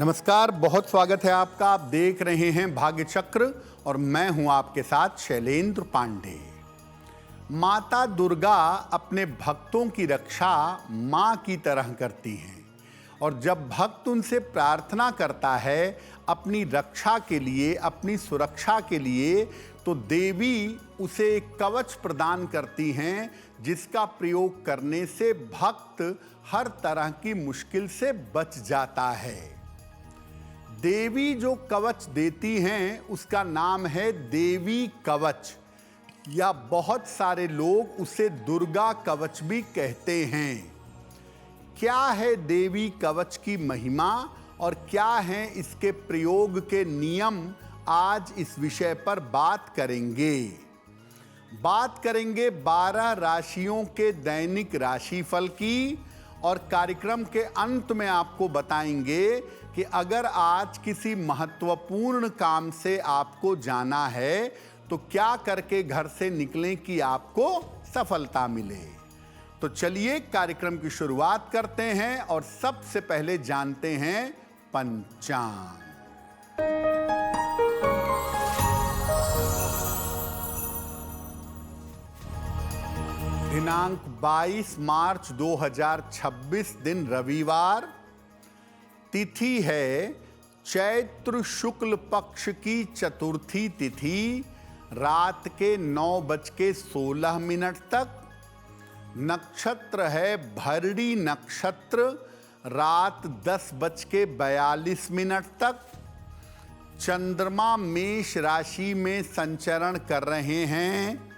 नमस्कार, बहुत स्वागत है आपका। आप देख रहे हैं भाग्य चक्र और मैं हूं आपके साथ शैलेंद्र पांडे। माता दुर्गा अपने भक्तों की रक्षा मां की तरह करती हैं और जब भक्त उनसे प्रार्थना करता है अपनी रक्षा के लिए, अपनी सुरक्षा के लिए, तो देवी उसे एक कवच प्रदान करती हैं जिसका प्रयोग करने से भक्त हर तरह की मुश्किल से बच जाता है। देवी जो कवच देती हैं उसका नाम है देवी कवच, या बहुत सारे लोग उसे दुर्गा कवच भी कहते हैं। क्या है देवी कवच की महिमा और क्या है इसके प्रयोग के नियम, आज इस विषय पर बात करेंगे। 12 राशियों के दैनिक राशिफल की, और कार्यक्रम के अंत में आपको बताएंगे कि अगर आज किसी महत्वपूर्ण काम से आपको जाना है तो क्या करके घर से निकलें कि आपको सफलता मिले। तो चलिए कार्यक्रम की शुरुआत करते हैं और सबसे पहले जानते हैं पंचांग। दिनांक 22 मार्च 2026, दिन रविवार, तिथि है चैत्र शुक्ल पक्ष की चतुर्थी तिथि, रात के 9:16 तक। नक्षत्र है भरणी नक्षत्र, रात 10:42 तक। चंद्रमा मेष राशि में संचरण कर रहे हैं।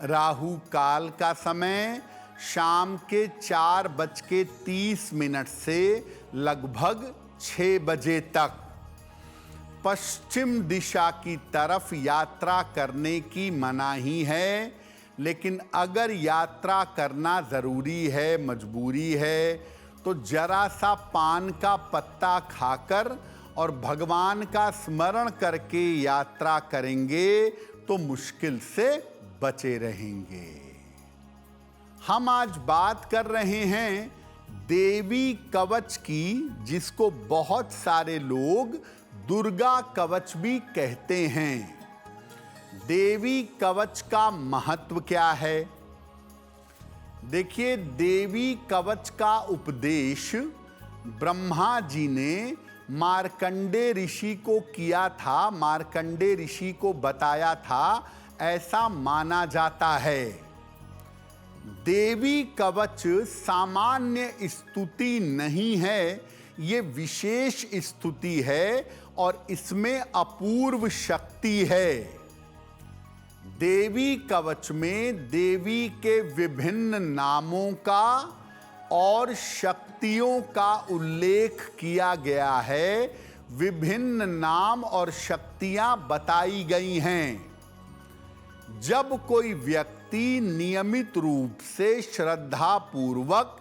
राहु काल का समय शाम के 4:30 से लगभग 6 बजे तक। पश्चिम दिशा की तरफ यात्रा करने की मनाही है, लेकिन अगर यात्रा करना ज़रूरी है, मजबूरी है, तो जरा सा पान का पत्ता खाकर और भगवान का स्मरण करके यात्रा करेंगे तो मुश्किल से बचे रहेंगे। हम आज बात कर रहे हैं देवी कवच की, जिसको बहुत सारे लोग दुर्गा कवच भी कहते हैं। देवी कवच का महत्व क्या है? देखिए, देवी कवच का उपदेश ब्रह्मा जी ने मार्कंडे ऋषि को किया था, मार्कंडे ऋषि को बताया था, ऐसा माना जाता है। देवी कवच सामान्य स्तुति नहीं है, ये विशेष स्तुति है और इसमें अपूर्व शक्ति है। देवी कवच में देवी के विभिन्न नामों का और शक्तियों का उल्लेख किया गया है। विभिन्न नाम और शक्तियां बताई गई हैं। जब कोई व्यक्ति नियमित रूप से श्रद्धा पूर्वक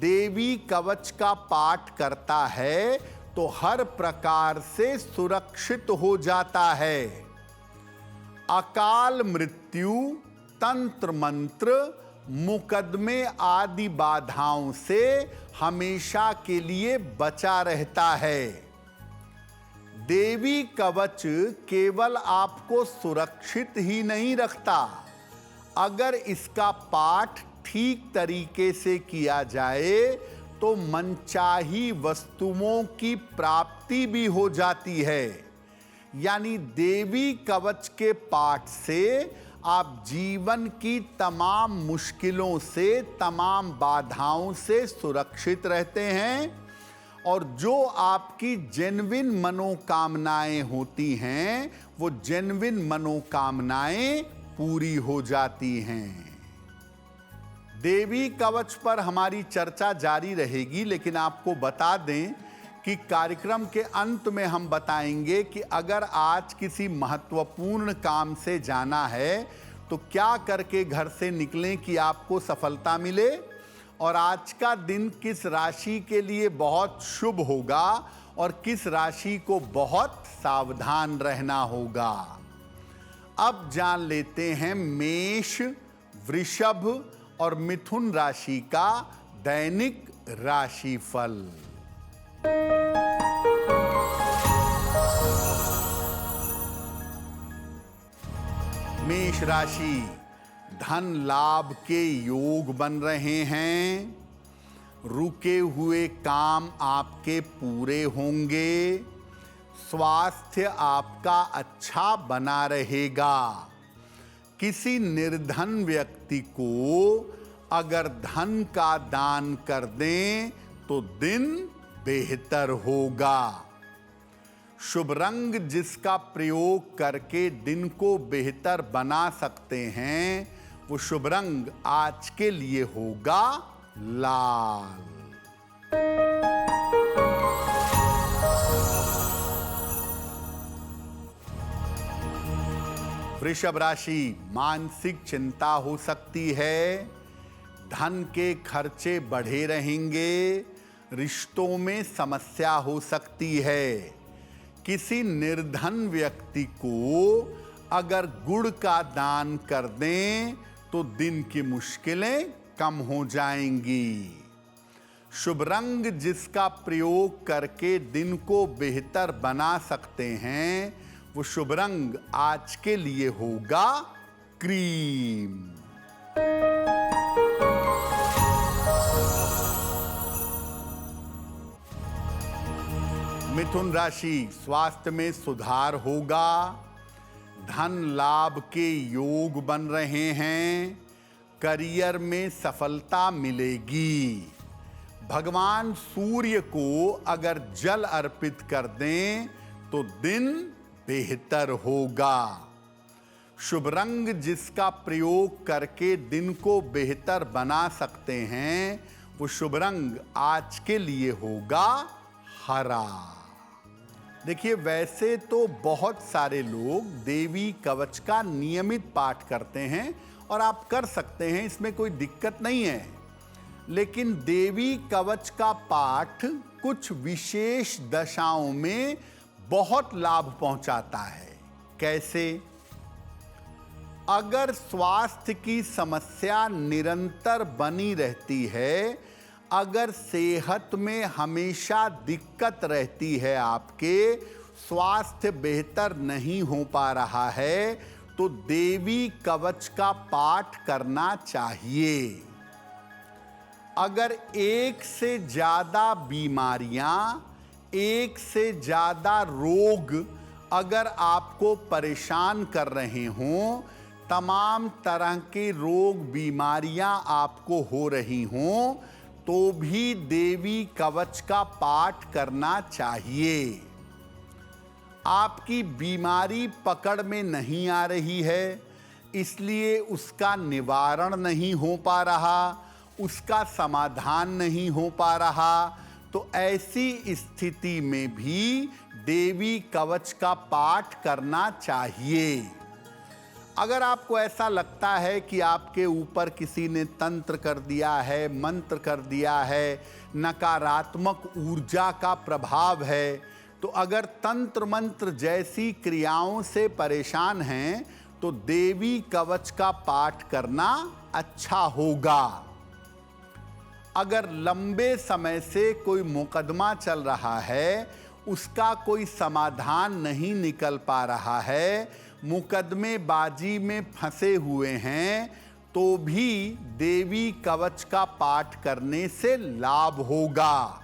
देवी कवच का पाठ करता है तो हर प्रकार से सुरक्षित हो जाता है। अकाल मृत्यु, तंत्र मंत्र, मुकदमे आदि बाधाओं से हमेशा के लिए बचा रहता है। देवी कवच केवल आपको सुरक्षित ही नहीं रखता, अगर इसका पाठ ठीक तरीके से किया जाए तो मनचाही वस्तुओं की प्राप्ति भी हो जाती है। यानी देवी कवच के पाठ से आप जीवन की तमाम मुश्किलों से, तमाम बाधाओं से सुरक्षित रहते हैं और जो आपकी जेन्युइन मनोकामनाएं होती हैं वो जेन्युइन मनोकामनाएं पूरी हो जाती हैं। देवी कवच पर हमारी चर्चा जारी रहेगी, लेकिन आपको बता दें कि कार्यक्रम के अंत में हम बताएंगे कि अगर आज किसी महत्वपूर्ण काम से जाना है तो क्या करके घर से निकलें कि आपको सफलता मिले, और आज का दिन किस राशि के लिए बहुत शुभ होगा और किस राशि को बहुत सावधान रहना होगा। अब जान लेते हैं मेष, वृषभ और मिथुन राशि का दैनिक राशिफल। मेष राशि, धन लाभ के योग बन रहे हैं। रुके हुए काम आपके पूरे होंगे। स्वास्थ्य आपका अच्छा बना रहेगा। किसी निर्धन व्यक्ति को अगर धन का दान कर दें तो दिन बेहतर होगा। शुभ रंग जिसका प्रयोग करके दिन को बेहतर बना सकते हैं, वो शुभ रंग आज के लिए होगा लाल। वृषभ राशि, मानसिक चिंता हो सकती है। धन के खर्चे बढ़े रहेंगे। रिश्तों में समस्या हो सकती है। किसी निर्धन व्यक्ति को अगर गुड़ का दान कर दें तो दिन की मुश्किलें कम हो जाएंगी। शुभ रंग जिसका प्रयोग करके दिन को बेहतर बना सकते हैं, वो शुभ रंग आज के लिए होगा क्रीम। मिथुन राशि, स्वास्थ्य में सुधार होगा। धन लाभ के योग बन रहे हैं। करियर में सफलता मिलेगी। भगवान सूर्य को अगर जल अर्पित कर दें तो दिन बेहतर होगा। शुभ रंग जिसका प्रयोग करके दिन को बेहतर बना सकते हैं, वो शुभ रंग आज के लिए होगा हरा। देखिए, वैसे तो बहुत सारे लोग देवी कवच का नियमित पाठ करते हैं और आप कर सकते हैं, इसमें कोई दिक्कत नहीं है। लेकिन देवी कवच का पाठ कुछ विशेष दशाओं में बहुत लाभ पहुंचाता है। कैसे? अगर स्वास्थ्य की समस्या निरंतर बनी रहती है, अगर सेहत में हमेशा दिक्कत रहती है, आपके स्वास्थ्य बेहतर नहीं हो पा रहा है, तो देवी कवच का पाठ करना चाहिए। अगर एक से ज्यादा बीमारियां, एक से ज्यादा रोग अगर आपको परेशान कर रहे हों, तमाम तरह के रोग बीमारियां आपको हो रही हों, तो भी देवी कवच का पाठ करना चाहिए। आपकी बीमारी पकड़ में नहीं आ रही है, इसलिए उसका निवारण नहीं हो पा रहा, उसका समाधान नहीं हो पा रहा, तो ऐसी स्थिति में भी देवी कवच का पाठ करना चाहिए। अगर आपको ऐसा लगता है कि आपके ऊपर किसी ने तंत्र कर दिया है, मंत्र कर दिया है, नकारात्मक ऊर्जा का प्रभाव है, तो अगर तंत्र मंत्र जैसी क्रियाओं से परेशान हैं, तो देवी कवच का पाठ करना अच्छा होगा। अगर लंबे समय से कोई मुकदमा चल रहा है, उसका कोई समाधान नहीं निकल पा रहा है, मुकदमेबाजी में फंसे हुए हैं, तो भी देवी कवच का पाठ करने से लाभ होगा।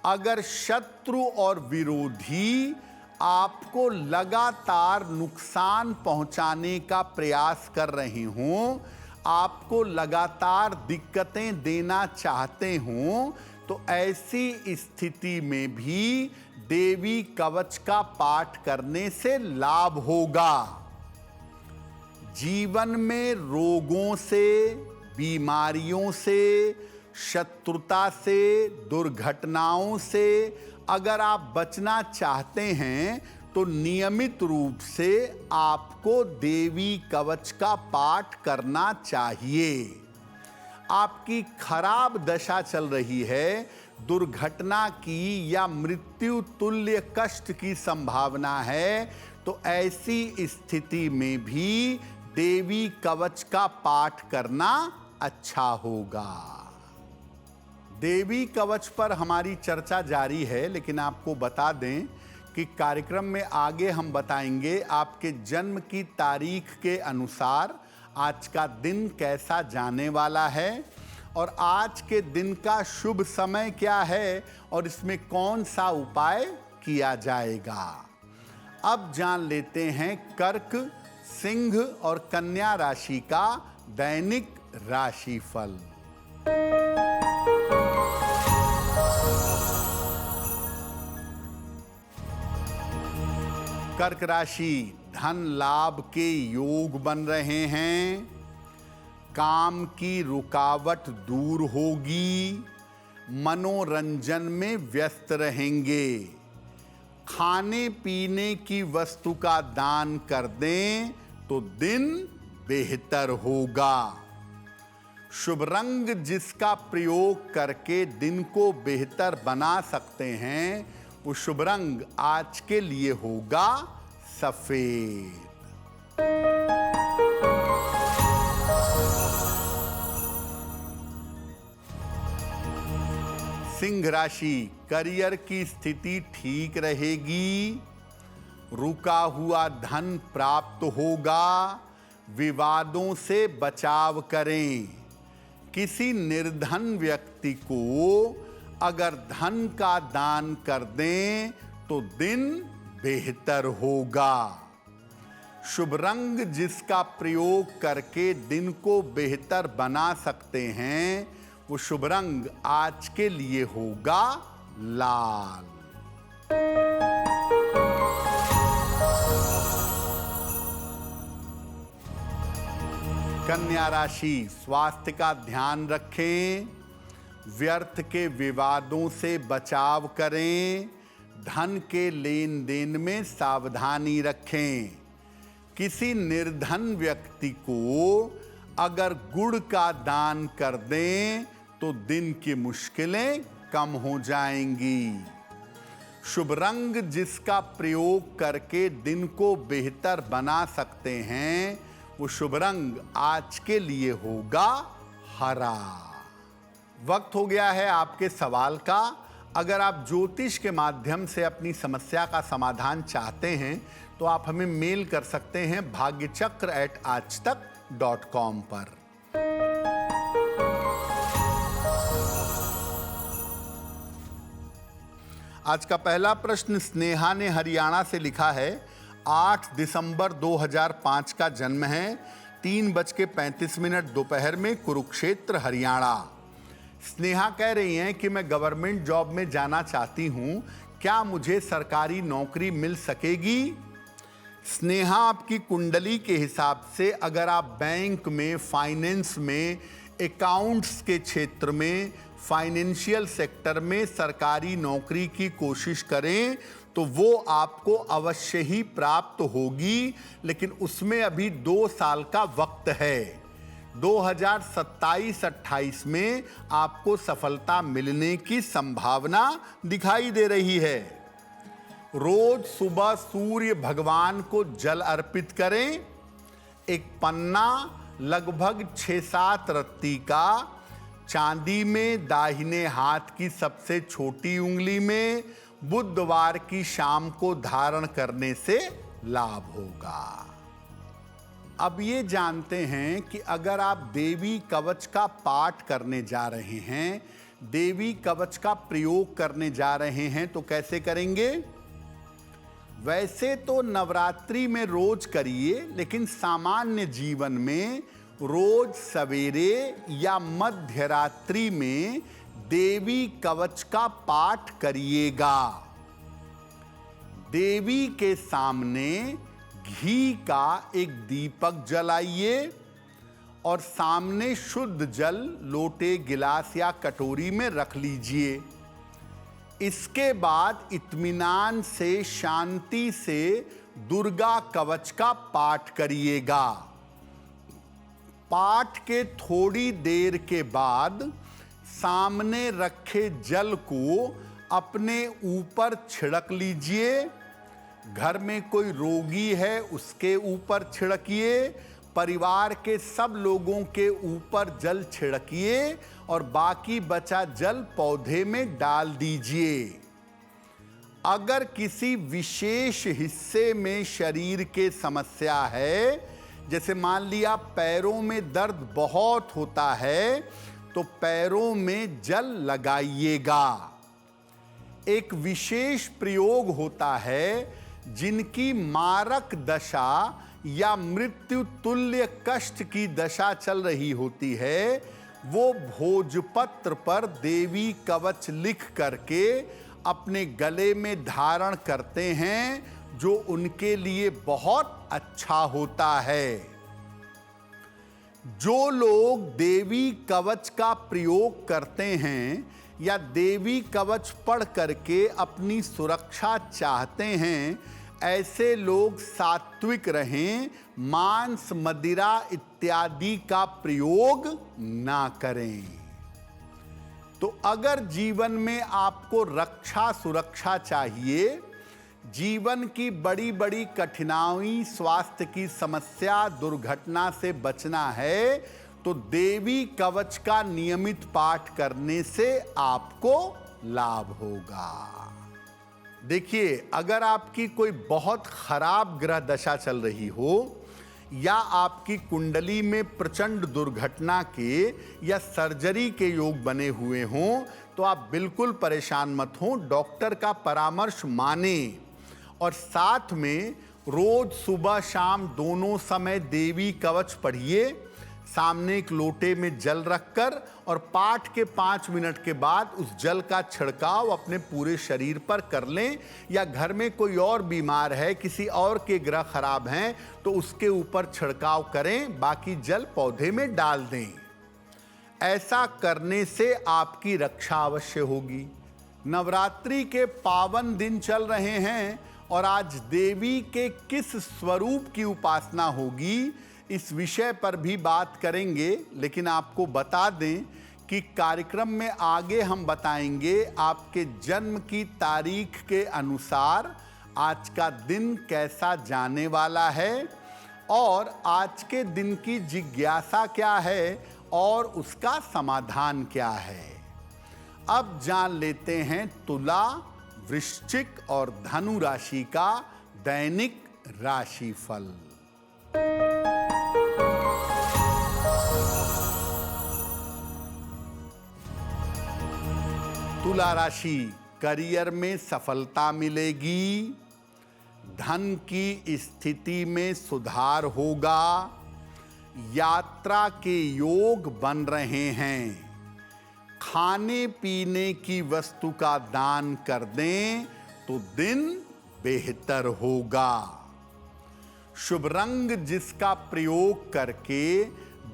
अगर शत्रु और विरोधी आपको लगातार नुकसान पहुंचाने का प्रयास कर रहे हों, आपको लगातार दिक्कतें देना चाहते हों, तो ऐसी स्थिति में भी देवी कवच का पाठ करने से लाभ होगा। जीवन में रोगों से, बीमारियों से, शत्रुता से, दुर्घटनाओं से अगर आप बचना चाहते हैं, तो नियमित रूप से आपको देवी कवच का पाठ करना चाहिए। आपकी खराब दशा चल रही है, दुर्घटना की या मृत्यु तुल्य कष्ट की संभावना है, तो ऐसी स्थिति में भी देवी कवच का पाठ करना अच्छा होगा। देवी कवच पर हमारी चर्चा जारी है, लेकिन आपको बता दें कि कि कार्यक्रम में आगे हम बताएंगे आपके जन्म की तारीख के अनुसार आज का दिन कैसा जाने वाला है और आज के दिन का शुभ समय क्या है और इसमें कौन सा उपाय किया जाएगा। अब जान लेते हैं कर्क, सिंह और कन्या राशि का दैनिक राशिफल। कर्क राशि, धन लाभ के योग बन रहे हैं, काम की रुकावट दूर होगी, मनोरंजन में व्यस्त रहेंगे, खाने पीने की वस्तु का दान कर दें तो दिन बेहतर होगा। शुभ रंग जिसका प्रयोग करके दिन को बेहतर बना सकते हैं वो शुभ रंग आज के लिए होगा सफेद। सिंह राशि, करियर की स्थिति ठीक रहेगी, रुका हुआ धन प्राप्त होगा, विवादों से बचाव करें। किसी निर्धन व्यक्ति को अगर धन का दान कर दें तो दिन बेहतर होगा। शुभ रंग जिसका प्रयोग करके दिन को बेहतर बना सकते हैं वो शुभ रंग आज के लिए होगा लाल। कन्या राशि, स्वास्थ्य का ध्यान रखें, व्यर्थ के विवादों से बचाव करें, धन के लेन देन में सावधानी रखें। किसी निर्धन व्यक्ति को अगर गुड़ का दान कर दें तो दिन की मुश्किलें कम हो जाएंगी। शुभ रंग जिसका प्रयोग करके दिन को बेहतर बना सकते हैं वो शुभ रंग आज के लिए होगा हरा। वक्त हो गया है आपके सवाल का। अगर आप ज्योतिष के माध्यम से अपनी समस्या का समाधान चाहते हैं तो आप हमें मेल कर सकते हैं bhagyachakra@aajtak.com पर। आज का पहला प्रश्न स्नेहा ने हरियाणा से लिखा है। 8 दिसंबर 2005 का जन्म है, 3:35 दोपहर में, कुरुक्षेत्र हरियाणा। स्नेहा कह रही हैं कि मैं गवर्नमेंट जॉब में जाना चाहती हूं, क्या मुझे सरकारी नौकरी मिल सकेगी? स्नेहा, आपकी कुंडली के हिसाब से अगर आप बैंक में, फाइनेंस में, अकाउंट्स के क्षेत्र में, फाइनेंशियल सेक्टर में सरकारी नौकरी की कोशिश करें तो वो आपको अवश्य ही प्राप्त होगी, लेकिन उसमें अभी 2 साल का वक्त है। 2027-28 में आपको सफलता मिलने की संभावना दिखाई दे रही है। रोज सुबह सूर्य भगवान को जल अर्पित करें। एक पन्ना लगभग 6-7 रत्ती का चांदी में दाहिने हाथ की सबसे छोटी उंगली में बुधवार की शाम को धारण करने से लाभ होगा। अब ये जानते हैं कि अगर आप देवी कवच का पाठ करने जा रहे हैं, देवी कवच का प्रयोग करने जा रहे हैं तो कैसे करेंगे? वैसे तो नवरात्रि में रोज करिए, लेकिन सामान्य जीवन में रोज सवेरे या मध्य रात्रि में देवी कवच का पाठ करिएगा। देवी के सामने घी का एक दीपक जलाइए और सामने शुद्ध जल लोटे, गिलास या कटोरी में रख लीजिए। इसके बाद इत्मीनान से, शांति से दुर्गा कवच का पाठ करिएगा। पाठ के थोड़ी देर के बाद सामने रखे जल को अपने ऊपर छिड़क लीजिए। घर में कोई रोगी है उसके ऊपर छिड़किए, परिवार के सब लोगों के ऊपर जल छिड़किए और बाकी बचा जल पौधे में डाल दीजिए। अगर किसी विशेष हिस्से में शरीर के समस्या है, जैसे मान लिया पैरों में दर्द बहुत होता है, तो पैरों में जल लगाइएगा। एक विशेष प्रयोग होता है, जिनकी मारक दशा या मृत्यु तुल्य कष्ट की दशा चल रही होती है, वो भोजपत्र पर देवी कवच लिख करके अपने गले में धारण करते हैं, जो उनके लिए बहुत अच्छा होता है। जो लोग देवी कवच का प्रयोग करते हैं या देवी कवच पढ़ करके अपनी सुरक्षा चाहते हैं, ऐसे लोग सात्विक रहें, मांस मदिरा इत्यादि का प्रयोग ना करें। तो अगर जीवन में आपको रक्षा सुरक्षा चाहिए, जीवन की बड़ी बड़ी कठिनाई, स्वास्थ्य की समस्या, दुर्घटना से बचना है, तो देवी कवच का नियमित पाठ करने से आपको लाभ होगा। देखिए, अगर आपकी कोई बहुत खराब ग्रह दशा चल रही हो या आपकी कुंडली में प्रचंड दुर्घटना के या सर्जरी के योग बने हुए हों, तो आप बिल्कुल परेशान मत हो, डॉक्टर का परामर्श माने और साथ में रोज सुबह शाम दोनों समय देवी कवच पढ़िए, सामने एक लोटे में जल रखकर, और पाठ के 5 मिनट के बाद उस जल का छिड़काव अपने पूरे शरीर पर कर लें। या घर में कोई और बीमार है, किसी और के ग्रह खराब हैं, तो उसके ऊपर छिड़काव करें, बाकी जल पौधे में डाल दें। ऐसा करने से आपकी रक्षा अवश्य होगी। नवरात्रि के पावन दिन चल रहे हैं और आज देवी के किस स्वरूप की उपासना होगी, इस विषय पर भी बात करेंगे। लेकिन आपको बता दें कि कार्यक्रम में आगे हम बताएंगे आपके जन्म की तारीख के अनुसार आज का दिन कैसा जाने वाला है और आज के दिन की जिज्ञासा क्या है और उसका समाधान क्या है। अब जान लेते हैं तुला, वृश्चिक और धनु राशि का दैनिक राशिफल। तुला राशि, करियर में सफलता मिलेगी, धन की स्थिति में सुधार होगा, यात्रा के योग बन रहे हैं, खाने पीने की वस्तु का दान कर दें तो दिन बेहतर होगा। शुभ रंग जिसका प्रयोग करके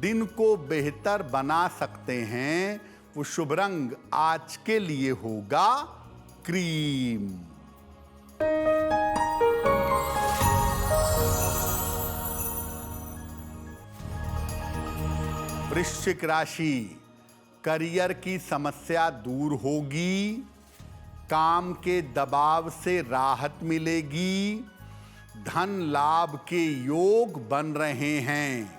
दिन को बेहतर बना सकते हैं, वो शुभ रंग आज के लिए होगा क्रीम। वृश्चिक राशि, करियर की समस्या दूर होगी, काम के दबाव से राहत मिलेगी, धन लाभ के योग बन रहे हैं।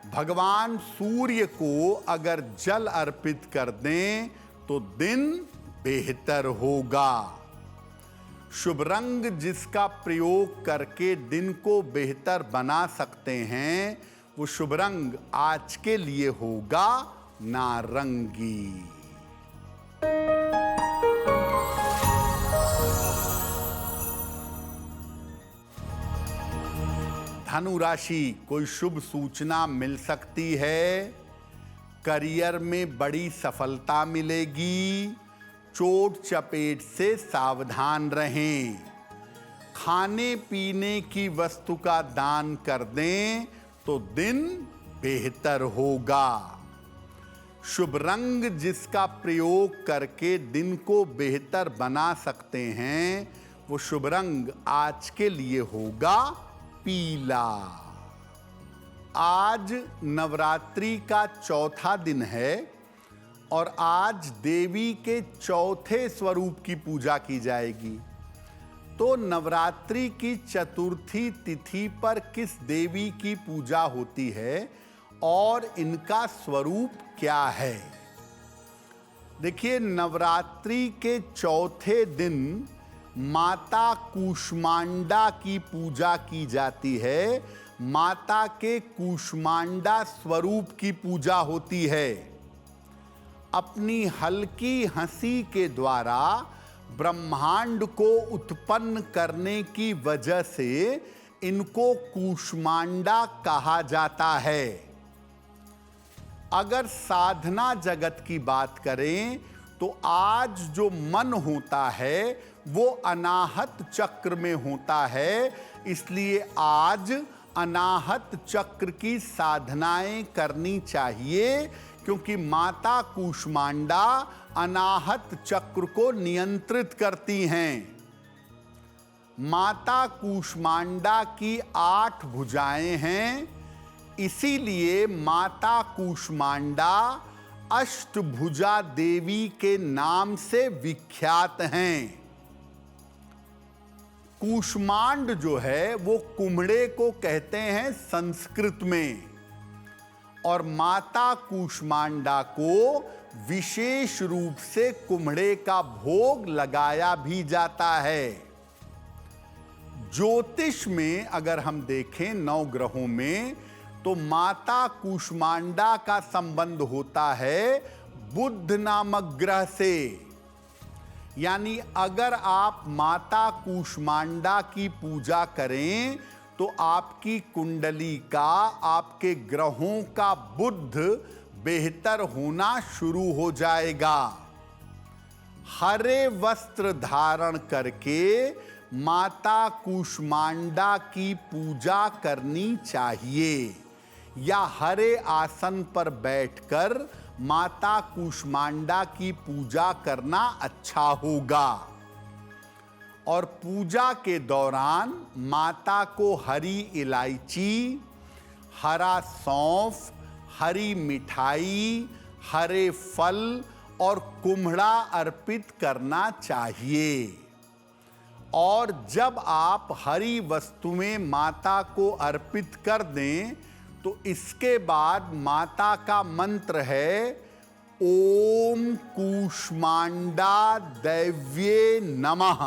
भगवान सूर्य को अगर जल अर्पित कर दें तो दिन बेहतर होगा। शुभ रंग जिसका प्रयोग करके दिन को बेहतर बना सकते हैं, वो शुभ रंग आज के लिए होगा नारंगी। धनु राशि, कोई शुभ सूचना मिल सकती है, करियर में बड़ी सफलता मिलेगी, चोट चपेट से सावधान रहें, खाने पीने की वस्तु का दान कर दें तो दिन बेहतर होगा। शुभ रंग जिसका प्रयोग करके दिन को बेहतर बना सकते हैं, वो शुभ रंग आज के लिए होगा पीला। आज नवरात्रि का चौथा दिन है और आज देवी के चौथे स्वरूप की पूजा की जाएगी। तो नवरात्रि की चतुर्थी तिथि पर किस देवी की पूजा होती है और इनका स्वरूप क्या है? देखिए, नवरात्रि के चौथे दिन माता कूष्मांडा की पूजा की जाती है, माता के कूष्मांडा स्वरूप की पूजा होती है। अपनी हल्की हंसी के द्वारा ब्रह्मांड को उत्पन्न करने की वजह से इनको कूष्मांडा कहा जाता है। अगर साधना जगत की बात करें तो आज जो मन होता है वो अनाहत चक्र में होता है, इसलिए आज अनाहत चक्र की साधनाएं करनी चाहिए, क्योंकि माता कूष्मांडा अनाहत चक्र को नियंत्रित करती हैं। माता कूष्मांडा की 8 भुजाएं हैं, इसीलिए माता कूष्मांडा अष्टभुजा देवी के नाम से विख्यात हैं। कूष्मांड जो है वो कुम्हड़े को कहते हैं संस्कृत में, और माता कूष्मांडा को विशेष रूप से कुम्हड़े का भोग लगाया भी जाता है। ज्योतिष में अगर हम देखें 9 ग्रहों में, तो माता कूष्मांडा का संबंध होता है बुध नामक ग्रह से। यानी अगर आप माता कूष्मांडा की पूजा करें तो आपकी कुंडली का, आपके ग्रहों का बुध बेहतर होना शुरू हो जाएगा। हरे वस्त्र धारण करके माता कूष्मांडा की पूजा करनी चाहिए, या हरे आसन पर बैठकर माता कूष्मांडा की पूजा करना अच्छा होगा। और पूजा के दौरान माता को हरी इलायची, हरा सौंफ, हरी मिठाई, हरे फल और कुम्हड़ा अर्पित करना चाहिए। और जब आप हरी वस्तुएं माता को अर्पित कर दें तो इसके बाद माता का मंत्र है ओम कूष्मांडा दैव्ये नमः।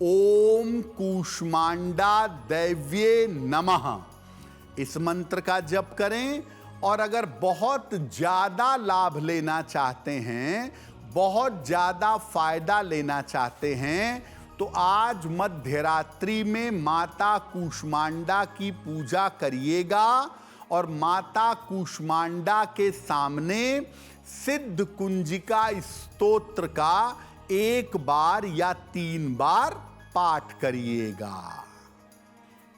ओम कूष्मांडा दैव्ये नमः, इस मंत्र का जप करें। और अगर बहुत ज्यादा लाभ लेना चाहते हैं, बहुत ज्यादा फायदा लेना चाहते हैं, तो आज मध्य रात्रि में माता कूष्मांडा की पूजा करिएगा और माता कूष्मांडा के सामने सिद्ध कुंजिका स्तोत्र का 1 बार या 3 बार पाठ करिएगा।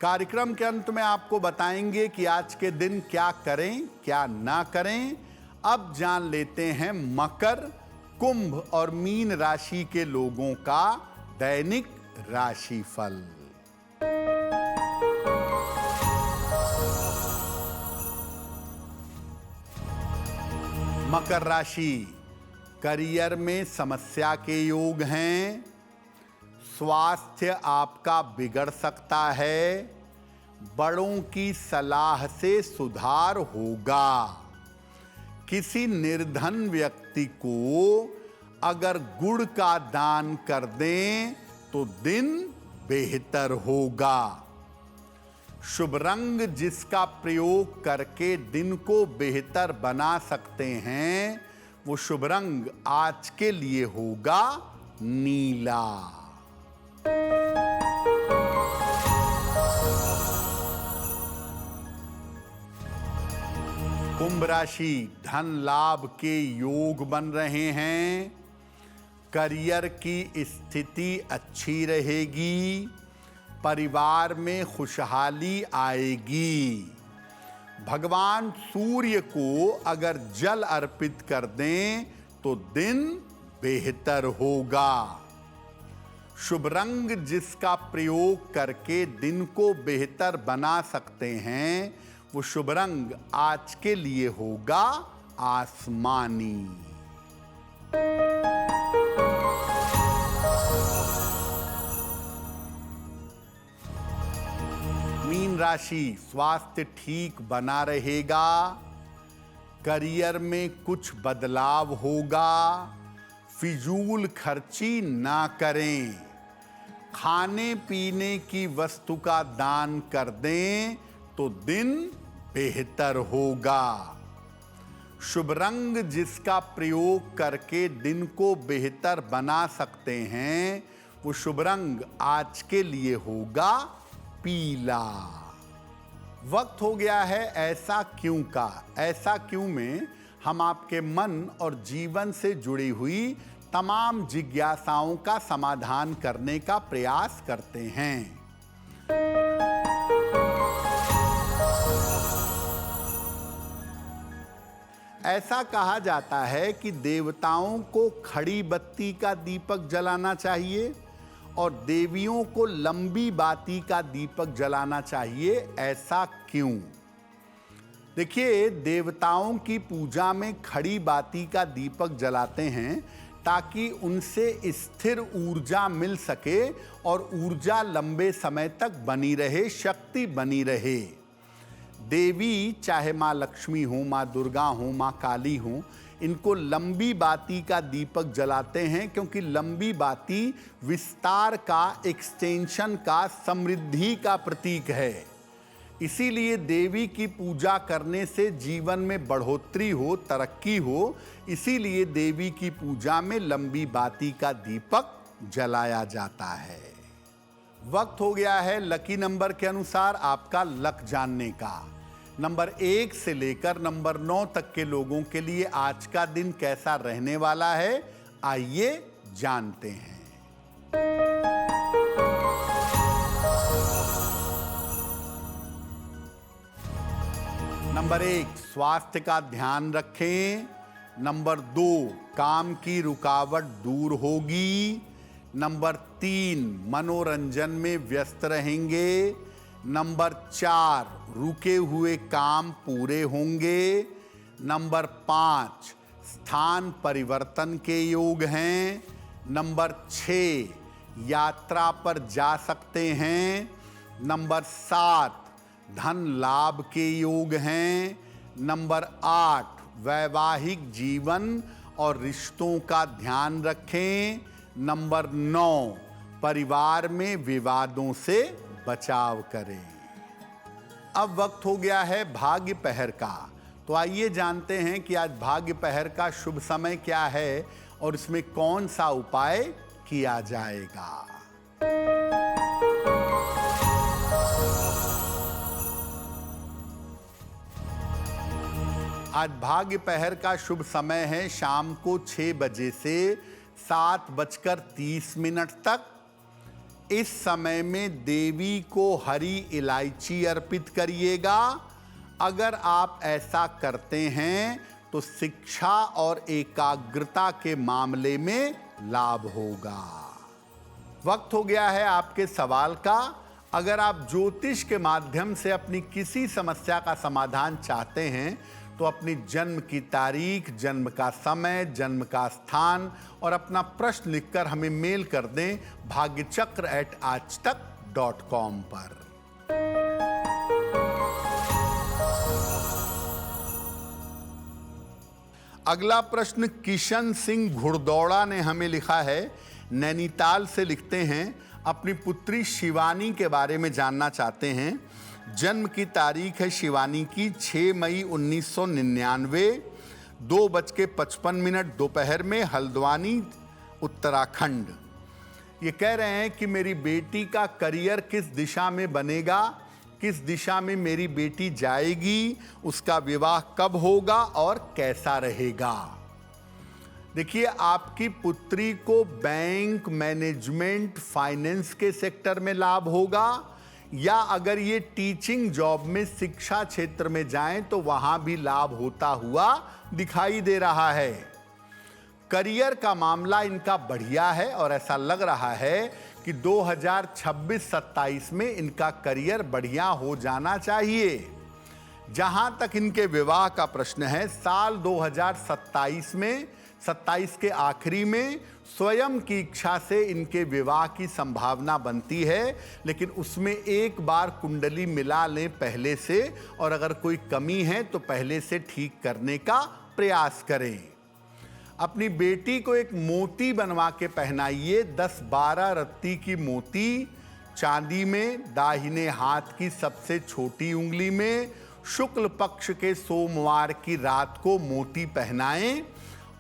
कार्यक्रम के अंत में आपको बताएंगे कि आज के दिन क्या करें क्या ना करें। अब जान लेते हैं मकर, कुंभ और मीन राशि के लोगों का दैनिक राशिफल। मकर राशि, करियर में समस्या के योग हैं। स्वास्थ्य आपका बिगड़ सकता है। बड़ों की सलाह से सुधार होगा। किसी निर्धन व्यक्ति को अगर गुड़ का दान कर दें तो दिन बेहतर होगा। शुभ रंग जिसका प्रयोग करके दिन को बेहतर बना सकते हैं, वो शुभ रंग आज के लिए होगा नीला। कुंभ राशि, धन लाभ के योग बन रहे हैं। करियर की स्थिति अच्छी रहेगी। परिवार में खुशहाली आएगी। भगवान सूर्य को अगर जल अर्पित कर दें तो दिन बेहतर होगा। शुभ रंग जिसका प्रयोग करके दिन को बेहतर बना सकते हैं, वो शुभ रंग आज के लिए होगा आसमानी। मीन राशि, स्वास्थ्य ठीक बना रहेगा। करियर में कुछ बदलाव होगा। फिजूल खर्ची ना करें। खाने पीने की वस्तु का दान कर दें तो दिन बेहतर होगा। शुभ रंग जिसका प्रयोग करके दिन को बेहतर बना सकते हैं, वो शुभ रंग आज के लिए होगा पीला। वक्त हो गया है ऐसा क्यों का। ऐसा क्यों में हम आपके मन और जीवन से जुड़ी हुई तमाम जिज्ञासाओं का समाधान करने का प्रयास करते हैं। ऐसा कहा जाता है कि देवताओं को खड़ी बत्ती का दीपक जलाना चाहिए और देवियों को लंबी बाती का दीपक जलाना चाहिए। ऐसा क्यों? देखिए, देवताओं की पूजा में खड़ी बाती का दीपक जलाते हैं ताकि उनसे स्थिर ऊर्जा मिल सके और ऊर्जा लंबे समय तक बनी रहे, शक्ति बनी रहे। देवी, चाहे माँ लक्ष्मी हो, माँ दुर्गा हो, माँ काली हो, इनको लंबी बाती का दीपक जलाते हैं क्योंकि लंबी बाती विस्तार का, एक्सटेंशन का, समृद्धि का प्रतीक है। इसीलिए देवी की पूजा करने से जीवन में बढ़ोतरी हो, तरक्की हो। इसीलिए देवी की पूजा में लंबी बाती का दीपक जलाया जाता है। वक्त हो गया है लकी नंबर के अनुसार आपका लक जानने का। नंबर 1 से लेकर नंबर 9 तक के लोगों के लिए आज का दिन कैसा रहने वाला है, आइए जानते हैं। नंबर 1, स्वास्थ्य का ध्यान रखें। नंबर 2, काम की रुकावट दूर होगी। नंबर 3, मनोरंजन में व्यस्त रहेंगे। नंबर 4, रुके हुए काम पूरे होंगे। नंबर 5, स्थान परिवर्तन के योग हैं। नंबर 6, यात्रा पर जा सकते हैं। नंबर 7, धन लाभ के योग हैं। नंबर 8, वैवाहिक जीवन और रिश्तों का ध्यान रखें। नंबर 9, परिवार में विवादों से बचाव करें। अब वक्त हो गया है भाग्य पहर का। तो आइए जानते हैं कि आज भाग्य पहर का शुभ समय क्या है और इसमें कौन सा उपाय किया जाएगा। आज भाग्य पहर का शुभ समय है शाम को 6 बजे से 7:30 तक। इस समय में देवी को हरी इलायची अर्पित करिएगा। अगर आप ऐसा करते हैं तो शिक्षा और एकाग्रता के मामले में लाभ होगा। वक्त हो गया है आपके सवाल का। अगर आप ज्योतिष के माध्यम से अपनी किसी समस्या का समाधान चाहते हैं तो अपनी जन्म की तारीख, जन्म का समय, जन्म का स्थान और अपना प्रश्न लिखकर हमें मेल कर दें bhagyachakra@aajtak.com पर। अगला प्रश्न किशन सिंह घुड़दौड़ा ने हमें लिखा है। नैनीताल से लिखते हैं, अपनी पुत्री शिवानी के बारे में जानना चाहते हैं। जन्म की तारीख है शिवानी की 6 मई 1999, 2:55 दोपहर में, हल्द्वानी, उत्तराखंड। ये कह रहे हैं कि मेरी बेटी का करियर किस दिशा में बनेगा, किस दिशा में मेरी बेटी जाएगी, उसका विवाह कब होगा और कैसा रहेगा। देखिए, आपकी पुत्री को बैंक, मैनेजमेंट, फाइनेंस के सेक्टर में लाभ होगा, या अगर ये टीचिंग जॉब में, शिक्षा क्षेत्र में जाएं तो वहां भी लाभ होता हुआ दिखाई दे रहा है। करियर का मामला इनका बढ़िया है और ऐसा लग रहा है कि 2026-27 में इनका करियर बढ़िया हो जाना चाहिए। जहां तक इनके विवाह का प्रश्न है, साल 2027 में, 27 के आखिरी में स्वयं की इच्छा से इनके विवाह की संभावना बनती है, लेकिन उसमें एक बार कुंडली मिला लें पहले से, और अगर कोई कमी है तो पहले से ठीक करने का प्रयास करें। अपनी बेटी को एक मोती बनवा के पहनाइए, 10-12 रत्ती की मोती चांदी में, दाहिने हाथ की सबसे छोटी उंगली में। शुक्ल पक्ष के सोमवार की रात को मोती पहनाएं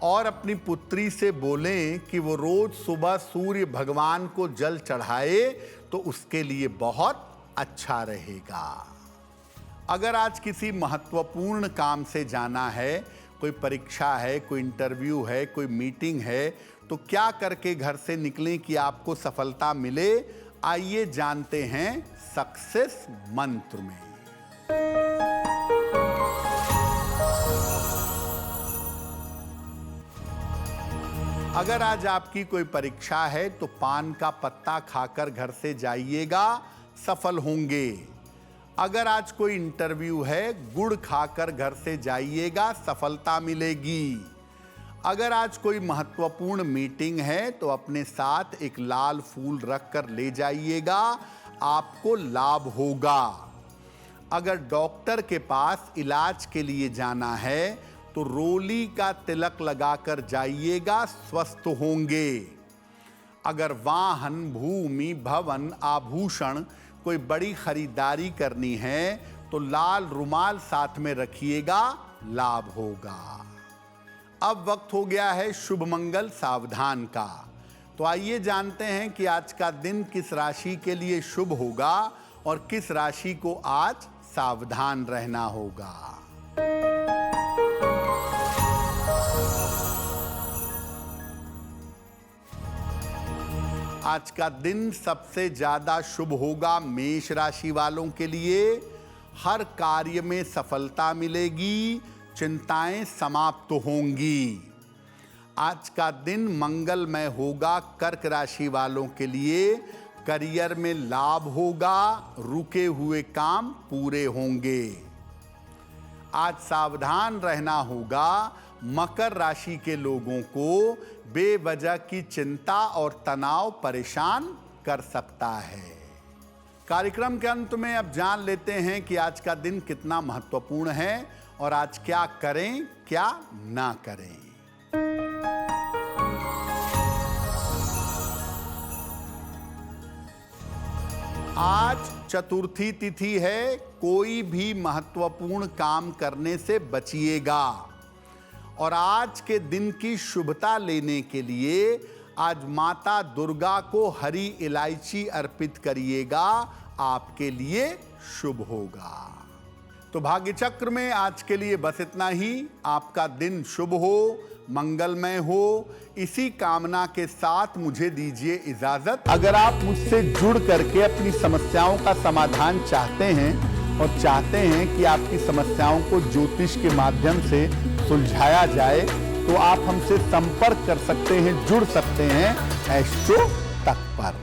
और अपनी पुत्री से बोलें कि वो रोज सुबह सूर्य भगवान को जल चढ़ाए तो उसके लिए बहुत अच्छा रहेगा। अगर आज किसी महत्वपूर्ण काम से जाना है, कोई परीक्षा है, कोई इंटरव्यू है, कोई मीटिंग है, तो क्या करके घर से निकलें कि आपको सफलता मिले? आइए जानते हैं सक्सेस मंत्र में। अगर आज आपकी कोई परीक्षा है तो पान का पत्ता खाकर घर से जाइएगा, सफल होंगे। अगर आज कोई इंटरव्यू है, गुड़ खाकर घर से जाइएगा, सफलता मिलेगी। अगर आज कोई महत्वपूर्ण मीटिंग है तो अपने साथ एक लाल फूल रखकर ले जाइएगा, आपको लाभ होगा। अगर डॉक्टर के पास इलाज के लिए जाना है तो रोली का तिलक लगाकर जाइएगा, स्वस्थ होंगे। अगर वाहन, भूमि, भवन, आभूषण कोई बड़ी खरीदारी करनी है तो लाल रुमाल साथ में रखिएगा, लाभ होगा। अब वक्त हो गया है शुभ मंगल सावधान का। तो आइए जानते हैं कि आज का दिन किस राशि के लिए शुभ होगा और किस राशि को आज सावधान रहना होगा। आज का दिन सबसे ज्यादा शुभ होगा मेष राशि वालों के लिए। हर कार्य में सफलता मिलेगी, चिंताएं समाप्त होंगी। आज का दिन मंगलमय होगा कर्क राशि वालों के लिए। करियर में लाभ होगा, रुके हुए काम पूरे होंगे। आज सावधान रहना होगा, मकर राशि के लोगों को बेवजह की चिंता और तनाव परेशान कर सकता है। कार्यक्रम के अंत में अब जान लेते हैं कि आज का दिन कितना महत्वपूर्ण है और आज क्या करें, क्या ना करें। आज चतुर्थी तिथि है, कोई भी महत्वपूर्ण काम करने से बचिएगा। और आज के दिन की शुभता लेने के लिए आज माता दुर्गा को हरी इलायची अर्पित करिएगा, आपके लिए शुभ होगा। तो भाग्य चक्र में आज के लिए बस इतना ही। आपका दिन शुभ हो, मंगलमय हो, इसी कामना के साथ मुझे दीजिए इजाजत। अगर आप मुझसे जुड़ करके अपनी समस्याओं का समाधान चाहते हैं और चाहते हैं कि आपकी समस्याओं को ज्योतिष के माध्यम से सुलझाया जाए, तो आप हमसे संपर्क कर सकते हैं, जुड़ सकते हैं एस्ट्रो तक पर।